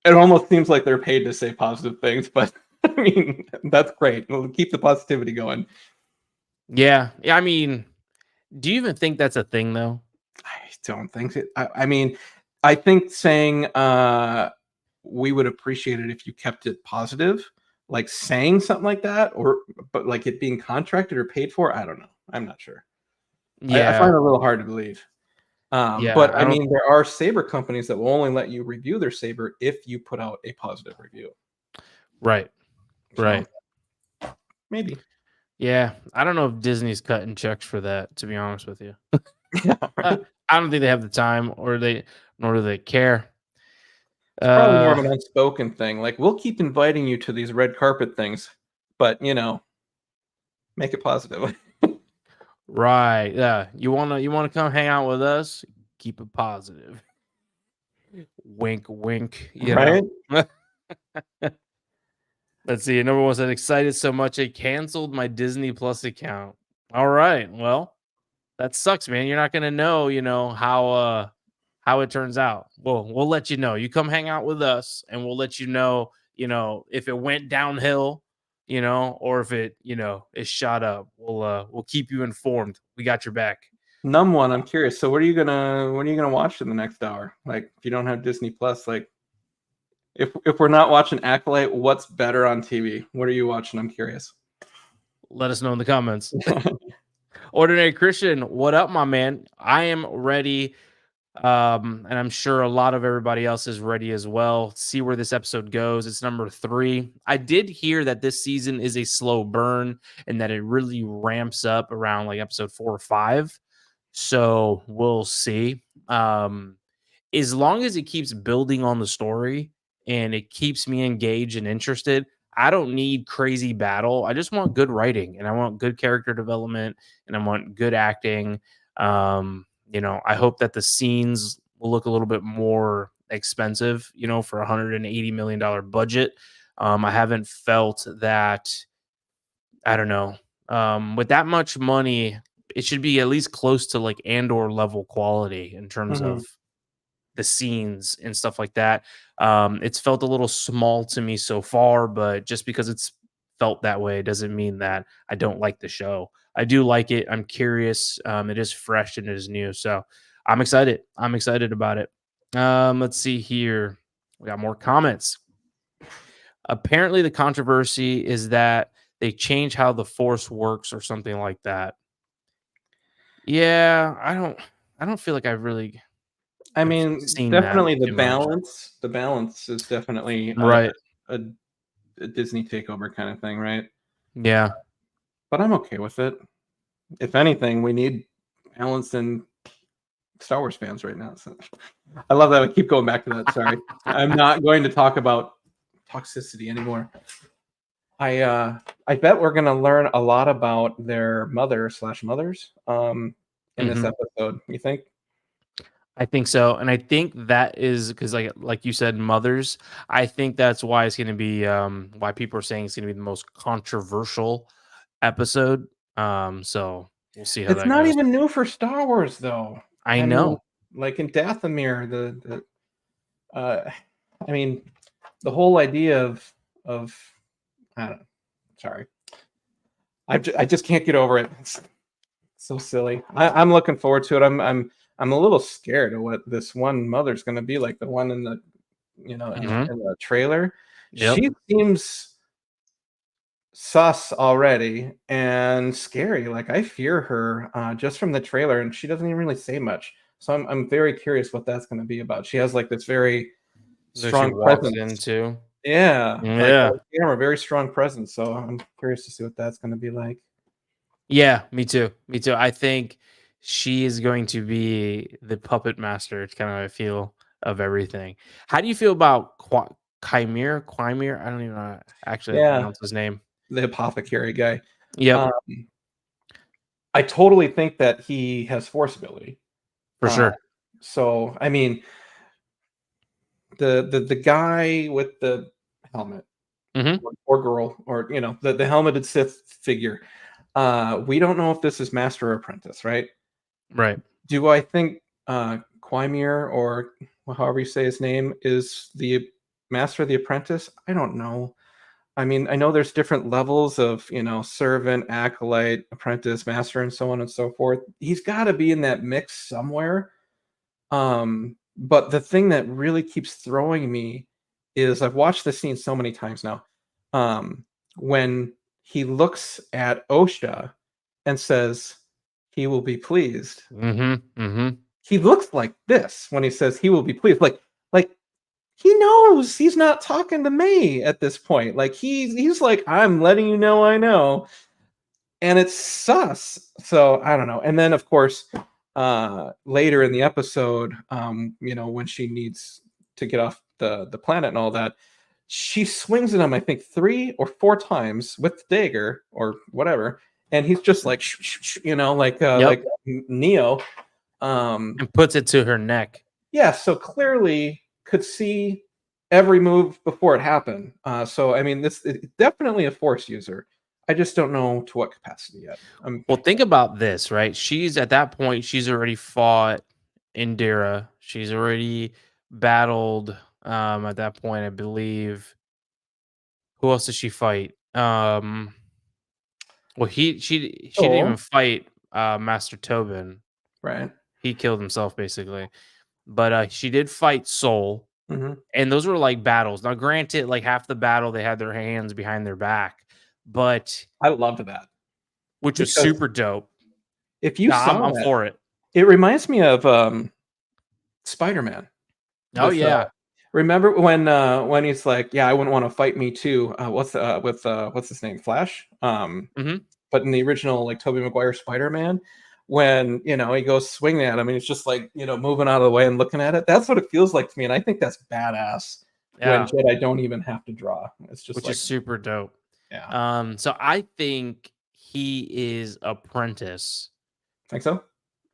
it almost seems like they're paid to say positive things, but I mean, that's great. We'll keep the positivity going. yeah. I mean, do you even think that's a thing though? I don't think it. I mean, I think saying we would appreciate it if you kept it positive, like saying something like that, but like it being contracted or paid for. I don't know. I'm not sure. I Yeah, find it a little hard to believe. yeah. But I I don't. mean, there are saber companies that will only let you review their saber if you put out a positive review. Right, So right. maybe. Yeah, I don't know if Disney's cutting checks for that. To be honest with you, Yeah, right. I don't think they have the time, nor do they care. It's probably more of Uh, an unspoken thing. Like, we'll keep inviting you to these red carpet things, but make it positive. right. Yeah, you wanna come hang out with us? Keep it positive. Wink, wink. Right? Let's see. Number one said excited so much I canceled my Disney Plus account. All right. Well, that sucks, man. You're not gonna know, how it turns out. We'll let you know. You come hang out with us, and we'll let you know, if it went downhill, or if it, is shot up. We'll keep you informed. We got your back. Numb one. I'm curious. So what are you gonna watch in the next hour? Like, if you don't have Disney Plus, like, if we're not watching Acolyte, what's better on TV? What are you watching? I'm curious. Let us know in the comments. Ordinary Christian, what up, my man? I am ready. And I'm sure a lot of everybody else is ready as well. See where this episode goes. It's number 3. I did hear that this season is a slow burn and that it really ramps up around like episode 4 or 5. So we'll see. As long as it keeps building on the story and it keeps me engaged and interested, I don't need crazy battle. I just want good writing and I want good character development and I want good acting. I hope that the scenes will look a little bit more expensive, for $180 million budget. I haven't felt that, I don't know. With that much money, it should be at least close to like Andor level quality in terms Mhm. of the scenes and stuff like that. It's felt a little small to me so far, but just because it's felt that way doesn't mean that I don't like the show. I do like it. I'm curious. It is fresh and it is new. So I'm excited. I'm excited about it. Let's see here. We got more comments. Apparently, the controversy is that they change how the force works or something like that. Yeah, I don't feel like I've really I have mean, seen that definitely the too much. balance. The balance is definitely Right. a, a Disney takeover kind of thing, right? Yeah. But I'm okay with it. If anything, we need balance in Star Wars fans right now. So I love that we keep going back to that. Sorry, I'm not going to talk about toxicity anymore. I bet we're gonna learn a lot about their mother slash mothers in this Mhm. episode. You think? I think so, and I think that is because, like you said, mothers. I think that's why it's gonna be, why people are saying it's gonna be the most controversial episode. So we'll see how It's that not goes. even new for Star Wars, though. I I mean, know. like in Dathomir, I mean, the whole idea of I don't know. Sorry, I just can't get over it. It's so silly. I'm looking forward to it. I'm a little scared of what this one mother's going to be like. The one in the Mhm. in the trailer. Yep. She seems sus already and scary. Like, I fear her just from the trailer, and she doesn't even really say much. So I'm very curious what that's going to be about. She has like this very That she strong walks presence. into. Yeah, like Yeah. a very strong presence. So I'm curious to see what that's going to be like. Yeah, me too. Me too. I think she is going to be the puppet master. It's kind of how I feel of everything. How do you feel about Chimere? Quimere? I don't even know actually how to Yeah, pronounce his name. the apothecary guy. Yep, Um, I totally think that he has force ability. for Uh, sure. so I mean, the guy with the helmet Hmm. or girl or the helmeted Sith figure. We don't know if this is master or apprentice, right? Right. Do I think Quimir, or however you say his name, is the master of the apprentice? I don't know. I mean, I know there's different levels of, servant, acolyte, apprentice, master, and so on and so forth. He's got to be in that mix somewhere. But the thing that really keeps throwing me is I've watched this scene so many times now. When he looks at Osha and says, "He will be pleased." Hmm. Hmm. He looks like this when he says, "He will be pleased." Like he knows he's not talking to me at this point. Like he's like, "I'm letting you know I know." And it's sus. So I don't know. And then of course, later in the episode, when she needs to get off the planet and all that, she swings at him, I think 3 or 4 times with the dagger or whatever, and he's just like, Yep. like Neo. Um, And puts it to her neck. yeah, so clearly could see every move before it happened. So I mean, definitely a force user. I just don't know to what capacity yet. Well, think about this, right? She's at that point, she's already fought Indira. She's already battled at that point, I believe. Who else did she fight? Well, she didn't even Oh, fight Master Tobin. Right. He killed himself basically. But she did fight Soul, Mhm. and those were like battles. Now, granted, like half the battle they had their hands behind their back, but I loved that which was because super dope. if you Nah, saw I'm that, for it. it reminds me of Spider-Man Oh with yeah. remember when he's like, "Yeah, I wouldn't wanna fight me too." What's with what's his name? Flash? Hmm. But in the original, like, Tobey Maguire Spider-Man, when, he goes swinging at him and he's just, like, moving out of the way and looking at it, that's what it feels like to me, and I think that's badass when Yeah, Jedi don't even have to draw. It's just which is like super dope. yeah. So I think he is Apprentice. Think so?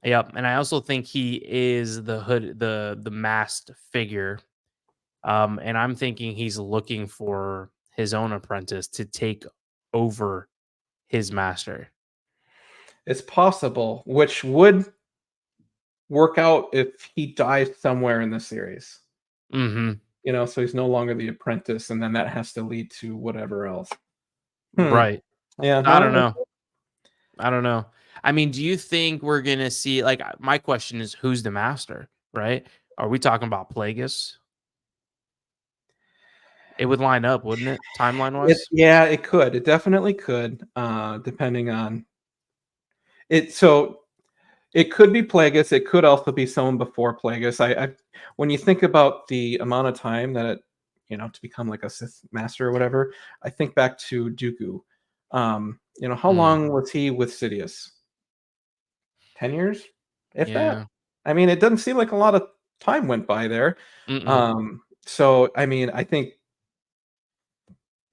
Yep, and I also think he is the hood, the masked figure. And I'm thinking he's looking for his own apprentice to take over his master. It's possible, which would work out if he dies somewhere in the series. Mhm. So he's no longer the apprentice, and then that has to lead to whatever else. Hmm. Right. Yeah, I no, don't know. I don't know. I mean, do you think we're gonna see like my question is who's the master, right? Are we talking about Plagueis? It would line up, wouldn't it, timeline wise? yeah, it could. It definitely could, depending on it. So it could be Plagueis. It could also be someone before Plagueis. When you think about the amount of time that to become like a Sith master or whatever, I think back to Dooku. How Mm, long was he with Sidious? 10 years, if that. yeah. I mean, it doesn't seem like a lot of time went by there. Mm-mm. So I mean, I think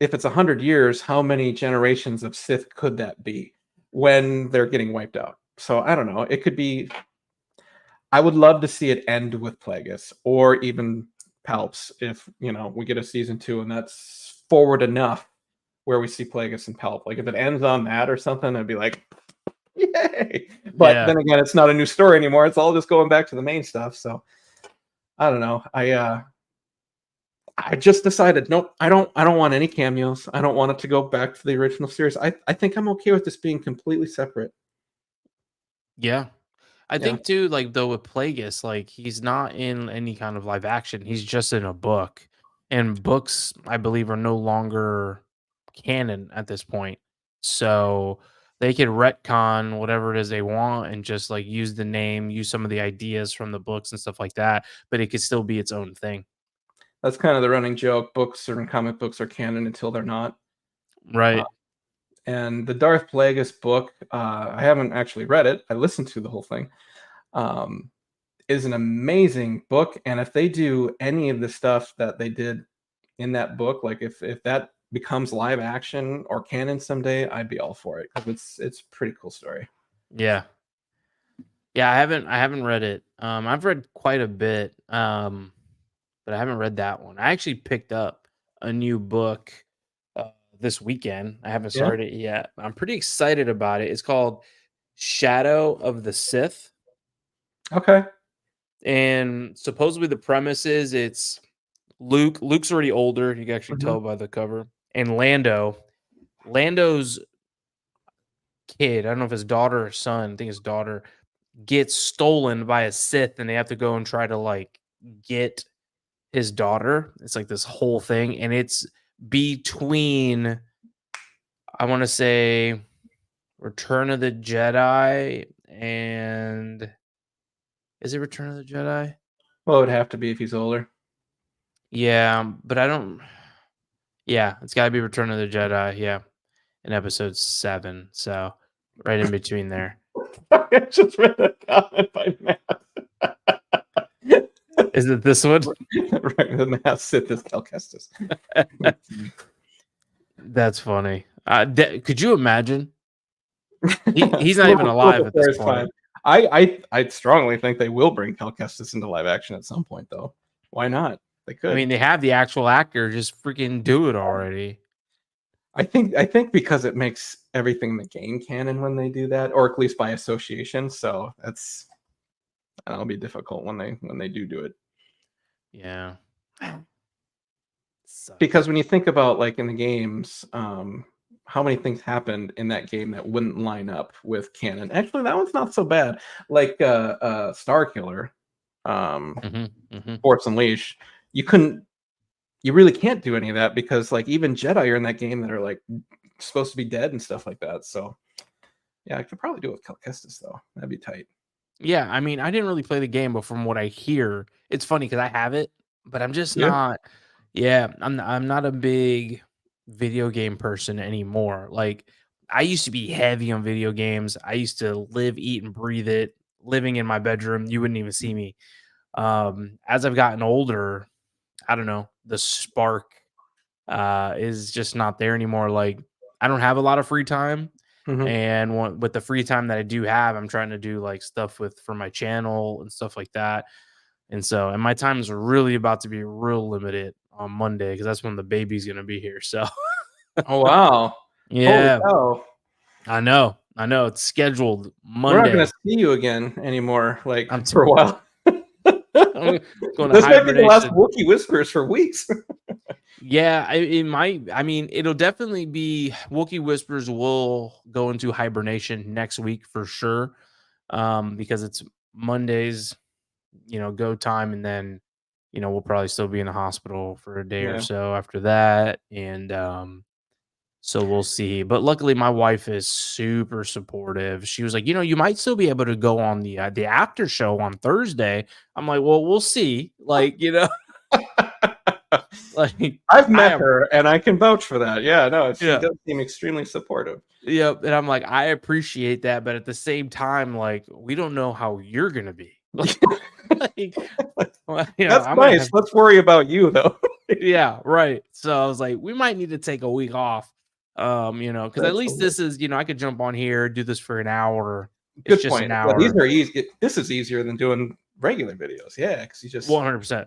if it's 100 years, how many generations of Sith could that be when they're getting wiped out? So I don't know. It could be. I would love to see it end with Plagueis or even Palps if we get a season 2 and that's forward enough where we see Plagueis and Palp. Like if it ends on that or something, I'd be like, yay! But Yeah. then again, it's not a new story anymore. It's all just going back to the main stuff. So I don't know. I just decided, nope, I don't want any cameos. I don't want it to go back to the original series. I think I'm okay with this being completely separate. Yeah. I Yeah. think too, like though with Plagueis, like he's not in any kind of live action. He's just in a book. And books, I believe, are no longer canon at this point. So they could retcon whatever it is they want and just like use the name, use some of the ideas from the books and stuff like that, but it could still be its own thing. That's kind of the running joke. Books or comic books are canon until they're not. Uh, Right. and the Darth Plagueis book, I haven't actually read it. I listened to the whole thing. Um, is an amazing book, and if they do any of the stuff that they did in that book, like if that becomes live action or canon someday, I'd be all for it because it's a pretty cool story. Yeah. Yeah, I haven't read it. I've read quite a bit. But I haven't read that one. I actually picked up a new book this weekend. I haven't Yeah. started it yet. I'm pretty excited about it. It's called Shadow of the Sith. Okay. And supposedly the premise is it's Luke. Luke's already older. You can actually Mhm. tell by the cover. And Lando. Lando's kid, I don't know if his daughter or son, I think his daughter, gets stolen by a Sith and they have to go and try to like get his daughter. It's like this whole thing. And it's between I want to say Return of the Jedi and is it Return of the Jedi? Well, it would have to be if he's older. Yeah, but I don't. Yeah, it's got to be Return of the Jedi. Yeah, in episode 7. So right in between there. I just read a comment by Matt. Is it this one? Right, the Matt Sith is Cal Kestis. That's funny. Could you imagine? He's not even Little alive bit at this there is fine. point. I strongly think they will bring Cal Kestis into live action at some point, though. Why not? They I could. mean, they have the actual actor. Just freaking do it already. I think because it makes everything in the game canon when they do that, or at least by association. So that'll be difficult when they do it. Yeah. Sucks. Because when you think about like in the games, how many things happened in that game that wouldn't line up with canon. Actually, that one's not so bad. Like Star Killer, um, Mhm, mhm. Force Unleashed, you couldn't, you really can't do any of that because like even Jedi are in that game that are like supposed to be dead and stuff like that. So yeah, I could probably do it with Cal Kestis though. That'd be tight. Yeah, I mean, I didn't really play the game, but from what I hear, it's funny because I have it, but I'm just Yeah. not. Yeah, I'm not a big video game person anymore. Like I used to be heavy on video games. I used to live, eat, and breathe it. Living in my bedroom, you wouldn't even see me. As I've gotten older, I don't know, the spark is just not there anymore. Like I don't have a lot of free time, Hmm. and with the free time that I do have, I'm trying to do like stuff with for my channel and stuff like that. And my time is really about to be real limited on Monday because that's when the baby's gonna be here. So Oh wow! Holy yeah, cow! I know. It's scheduled We're not gonna Monday. see you again anymore, like I'm for a while. I'm going to This might be the last hibernation. Wookiee whispers for weeks. Yeah, it might. I mean, it'll definitely be Wookiee Whispers will go into hibernation next week for sure. Because it's Mondays, go time, and then we'll probably still be in the hospital for a day or Yeah. so after that, and so we'll see. But luckily, my wife is super supportive. She was like, you might still be able to go on the after show on Thursday. I'm like, well, we'll see. Like, like I've I met am. her and I can vouch for that. Yeah, no, she Yeah. does seem extremely supportive. Yep, and I'm like, I appreciate that, but at the same time, like, we don't know how you're gonna be. Like, well, That's I'm gonna nice. have Let's worry about you though. yeah, right. So I was like, we might need to take a week off. Because at That's least hilarious. this is, I could jump on here, do this for an hour. It's Good just an point. Yeah, these hour. are easy. This is easier than doing regular videos. Yeah, because you just 100%.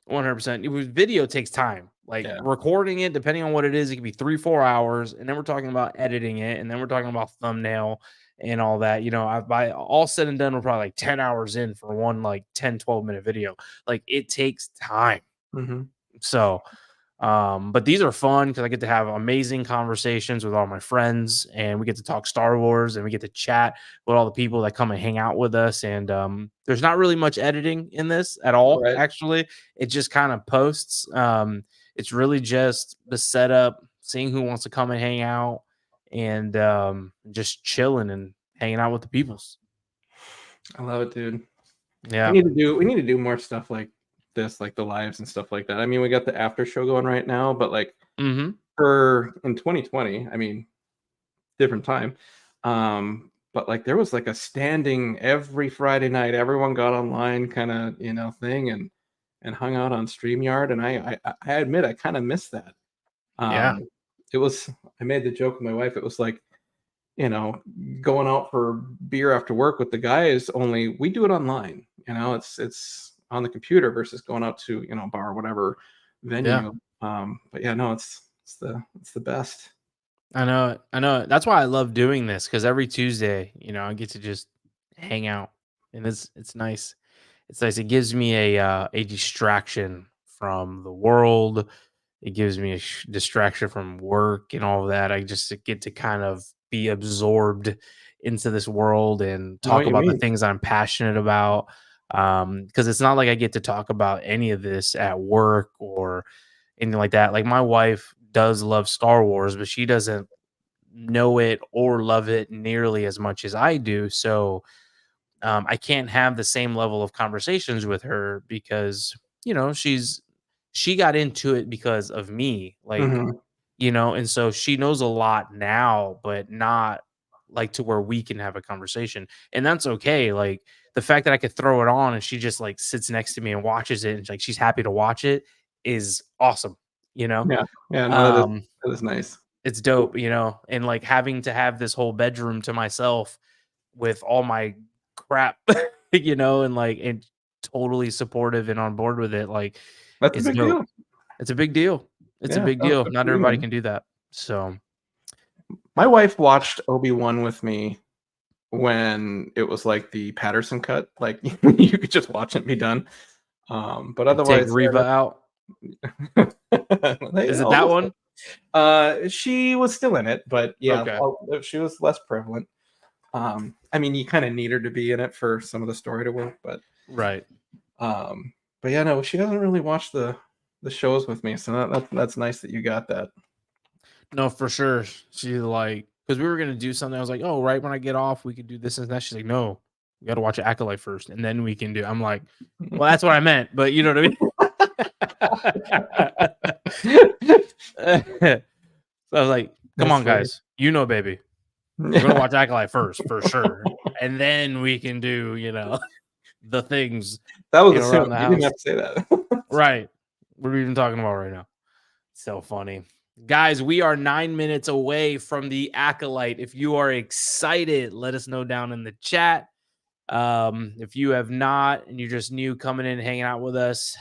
100%. Video takes time. Like yeah. recording it, depending on what it is, it could be 3-4 hours. And then we're talking about editing it. And then we're talking about thumbnail and all that. By all said and done, we're probably like 10 hours in for one like 10-12 minute video. Like it takes time. Hmm. So, but these are fun because I get to have amazing conversations with all my friends, and we get to talk Star Wars, and we get to chat with all the people that come and hang out with us. And there's not really much editing in this at all. Right. Actually, it just kind of posts. It's really just the setup, seeing who wants to come and hang out, and just chilling and hanging out with the peoples. I love it, dude. Yeah. We need to do more stuff like this, like the lives and stuff like that. I mean, we got the after show going right now, but like Mm-hmm. for in 2020, I mean, different time. But like there was like a standing every Friday night, everyone got online kind of, thing and hung out on StreamYard. And I admit I kind of missed that. Yeah. Um, it was I made the joke with my wife, it was like, you know, going out for beer after work with the guys, only we do it online. It's on the computer versus going out to, a bar or whatever Yeah. venue. But yeah, no, it's the best. I know it. I know it. That's why I love doing this because every Tuesday, I get to just hang out, and it's nice. It's nice. It gives me a distraction from the world. It gives me a distraction from work and all of that. I just get to kind of be absorbed into this world and I know talk what you about the mean. things I'm passionate about. Because it's not like I get to talk about any of this at work or anything like that. Like my wife does love Star Wars, but she doesn't know it or love it nearly as much as I do. So I can't have the same level of conversations with her because she got into it because of me, like Mhm. and so she knows a lot now, but not like to where we can have a conversation, and that's okay. Like the fact that I could throw it on and she just like sits next to me and watches it, and like she's happy to watch it is awesome. You know, Yeah. Yeah, no, um, that is nice. it's dope, and like having to have this whole bedroom to myself with all my crap, and totally supportive and on board with it, like, That's a it's big dope. deal. It's a big deal. It's a Yeah, big no, deal. good Not for you, everybody man. can do that. So, My wife watched Obi-Wan with me when it was like the Patterson cut, like you could just watch it and be done. But take otherwise, Reva out. yeah, Is yeah, it that almost. one? She was still in it, but yeah, Okay. she was less prevalent. I mean, you kind of need her to be in it for some of the story to work, Right. um, but yeah, no, she doesn't really watch the shows with me, so that's nice that you got that. No, for sure. She's like, because we were gonna do something. I was like, oh, right when I get off, we could do this and that. She's like, no, we got to watch Acolyte first, and then we can do. I'm like, well, that's what I meant, but you know what I mean. So I was like, come That's on, funny. guys, baby, we're gonna Yeah, watch Acolyte first for sure, and then we can do, the things, that was assumed. around the You didn't house. have to say that. Right. What are we even talking about right now? So funny. Guys, we are 9 minutes away from the Acolyte. If you are excited, let us know down in the chat. If you have not and you're just new coming in, hanging out with us,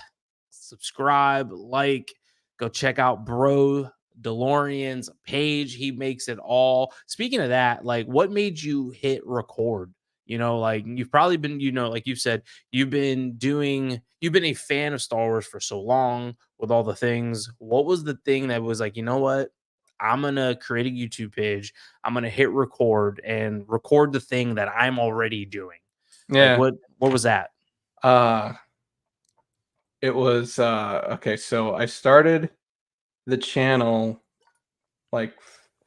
subscribe, like, go check out Brodalorian's page. He makes it all. Speaking of that, like, what made you hit record? Like, you've probably been, like you said, you've been a fan of Star Wars for so long with all the things. What was the thing that was like, you know what? I'm gonna create a YouTube page. I'm gonna hit record and record the thing that I'm already doing. Like, Yeah. what was that? Uh, it was okay. So I started the channel like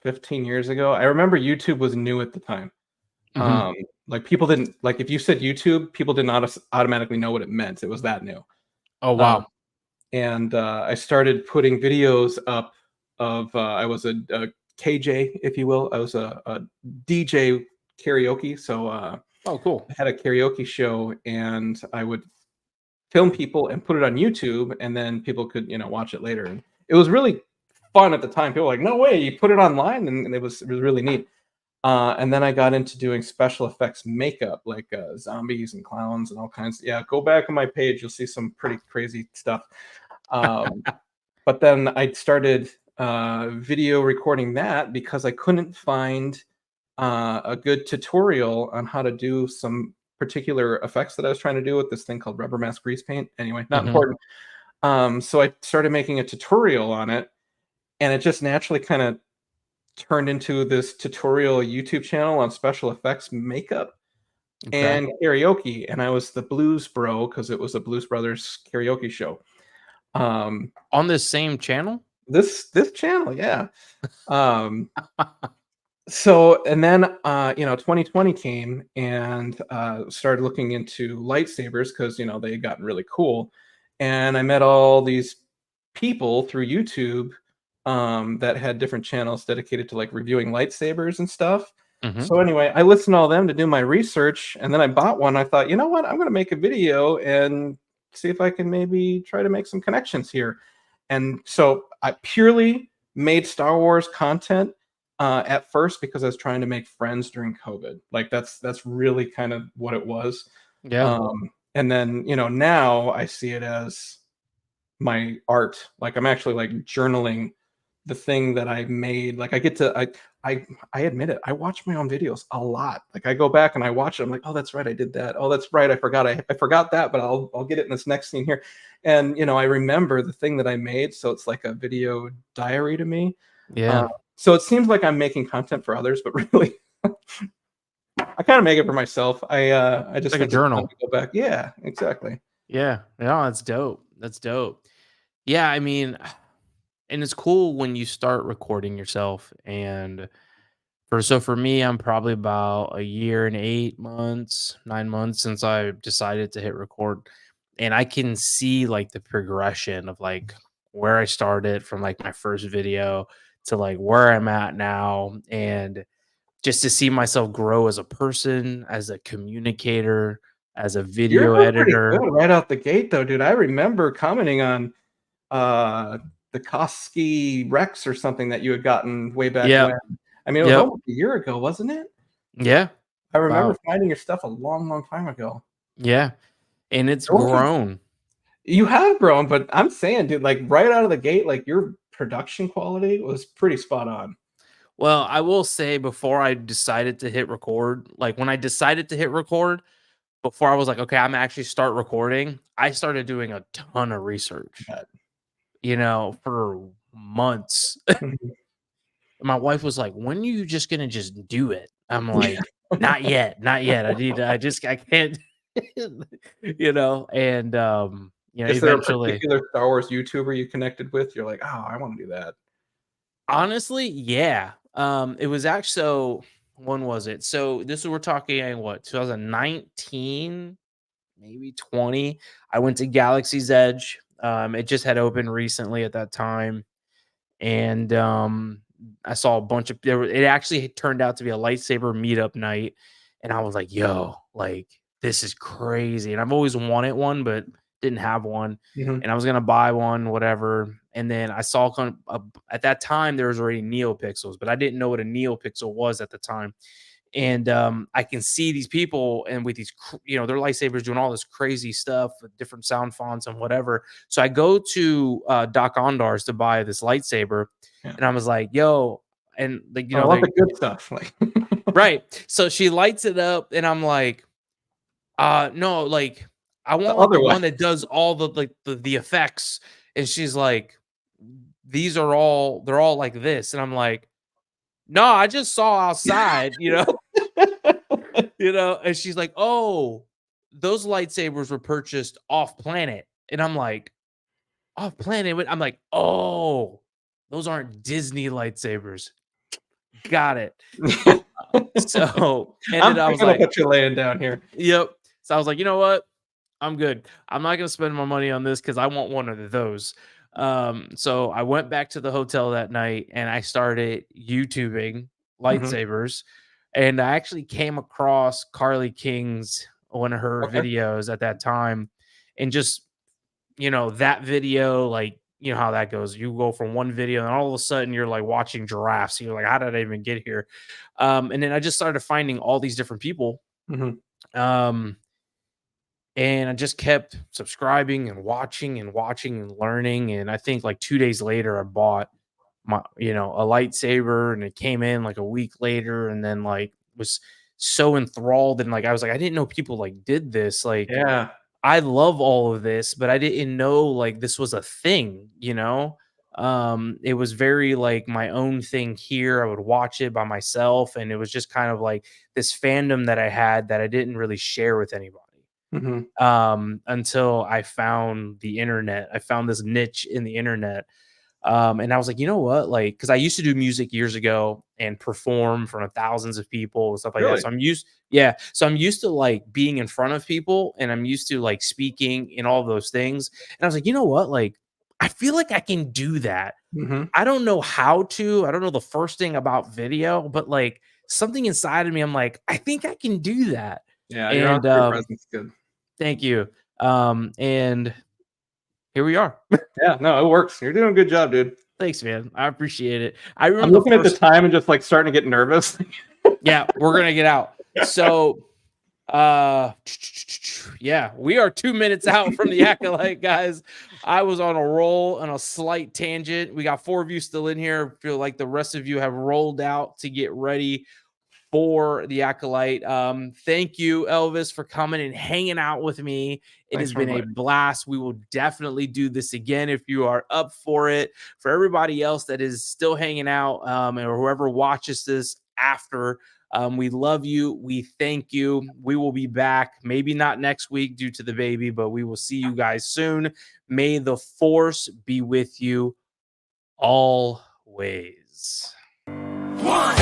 15 years ago. I remember YouTube was new at the time. Mhm. Like people didn't like if you said YouTube, people did not automatically know what it meant. It was that new. Oh, Um, wow. and I started putting videos up of I was a KJ, if you will. I was a DJ karaoke. So Oh, cool. I had a karaoke show, and I would film people and put it on YouTube, and then people could watch it later. And it was really fun at the time. People were like, "No way, you put it online," and it was really neat. And then I got into doing special effects makeup, like zombies and clowns and all kinds. Yeah, go back on my page, you'll see some pretty crazy stuff. Um, but then I started video recording that because I couldn't find a good tutorial on how to do some particular effects that I was trying to do with this thing called rubber mask grease paint. Anyway, not Mhm. important. So I started making a tutorial on it, and it just naturally kind of turned into this tutorial YouTube channel on special effects makeup Okay. and karaoke. And I was the blues bro because it was a Blues Brothers karaoke show. Um, On this same channel? this channel, yeah. Um, so and then 2020 came, and started looking into lightsabers because they had gotten really cool, and I met all these people through YouTube that had different channels dedicated to like reviewing lightsabers and stuff. Mhm. So anyway, I listened to all them to do my research, and then I bought one. I thought, you know what, I'm going to make a video and see if I can maybe try to make some connections here. And so I purely made Star Wars content at first because I was trying to make friends during COVID. Like that's really kind of what it was. Yeah. And then now I see it as my art. Like I'm actually like journaling the thing that I made. Like I get to I admit it. I watch my own videos a lot. Like I go back and I watch it. I'm like, oh, that's right, I did that. Oh, that's right, I forgot. I forgot that, but I'll get it in this next scene here. And I remember the thing that I made, so it's like a video diary to me. Uh, Yeah. so it seems like I'm making content for others, but really, I kind of make it for myself. I It's just like a think it's fun journal. to go back. Yeah, exactly. Yeah. No, that's dope. That's dope. Yeah, I mean, and it's cool when you start recording yourself. And for me, I'm probably about a year and 8 months, 9 months since I decided to hit record. And I can see like the progression of like where I started from like my first video to like where I'm at now. And just to see myself grow as a person, as a communicator, as a You're video doing pretty editor. good right out the gate, though, dude. I remember commenting on uh, the Koski Rex or something that you had gotten way back Yep. when. I mean, it was Yep. almost a year ago, wasn't it? Yeah. I remember About. finding your stuff a long, long time ago. Yeah. And it's There wasn't grown. You have grown, but I'm saying, dude, like right out of the gate, like your production quality was pretty spot on. Well, I will say before I decided to hit record, like when I decided to hit record, before I was like, okay, I'm actually start recording, I started doing a ton of research, But for months. Mhm. My wife was like, "When are you just gonna just do it?" I'm like, "Not yet, not yet. I can't," and, Is there a eventually. particular Star Wars YouTuber you connected with? You're like, "Oh, I wanna do that." Honestly, yeah. It was actually so when was it? So this we're talking what, 2019, maybe 20. I went to Galaxy's Edge. It just had opened recently at that time. And I saw a bunch of it actually turned out to be a lightsaber meetup night, and I was like, "Yo, like this is crazy!" And I've always wanted one, but didn't have one, Mhm. and I was gonna buy one, whatever. And then I saw at that time there was already NeoPixels, but I didn't know what a NeoPixel was at the time. And I can see these people and with these, their lightsabers doing all this crazy stuff with different sound fonts and whatever. So I go to Doc Ondar's to buy this lightsaber, Yeah. and I was like, "Yo," and like I want the good stuff, like right. So she lights it up, and I'm like, no, like I the want like the other way. one that does all the like the effects." And she's like, they're all like this," and I'm like, "No, I just saw outside, and she's like, "Oh, those lightsabers were purchased off planet." And I'm like, "Off planet?" I'm like, "Oh, those aren't Disney lightsabers. Got it." So ended I'm I was picking up like, what you're laying down here. "Yep." So I was like, "You know what? I'm good. I'm not gonna spend my money on this because I want one of those." So I went back to the hotel that night and I started YouTubing Mhm. lightsabers. And I actually came across Carly King's one of her Okay. videos at that time. And just, that video, like, you know how that goes. You go from one video and all of a sudden you're like watching giraffes. You're like, how did I even get here? And then I just started finding all these different people. Mhm. Um, and I just kept subscribing and watching and learning. And I think like 2 days later, I bought a lightsaber, and it came in like a week later. And then like was so enthralled. And like, I was like, I didn't know people like did this. Like, Yeah. I love all of this, but I didn't know like this was a thing. It was very like my own thing here. I would watch it by myself, and it was just kind of like this fandom that I had that I didn't really share with anybody Mhm. until I found the internet. I found this niche in the internet. And I was like, you know what? Like, because I used to do music years ago and perform in front of thousands of people and stuff like that. Really? So yeah. So I'm used to like being in front of people, and I'm used to like speaking and all those things. And I was like, you know what? Like, I feel like I can do that. Mhm. I don't know how to. I don't know the first thing about video, but like something inside of me, I'm like, I think I can do that. Yeah, your And on-screen presence is good. thank you. And here we are. Yeah, no, it works. You're doing a good job, dude. Thanks, man. I appreciate it. I I'm remember the looking at the first. time and just, like, starting to get nervous. Yeah, we're gonna get out. So, uh, yeah, we are 2 minutes out from the Acolyte, guys. I was on a roll on a slight tangent. We got 4 of you still in here. Feel like the rest of you have rolled out to get ready for the Acolyte. Thank you, Elvis, for coming and hanging out with me. It Thanks has for been a inviting. blast. We will definitely do this again if you are up for it. For everybody else that is still hanging out, or whoever watches this after, we love you. We thank you. We will be back. Maybe not next week due to the baby, but we will see you guys soon. May the force be with you always. One.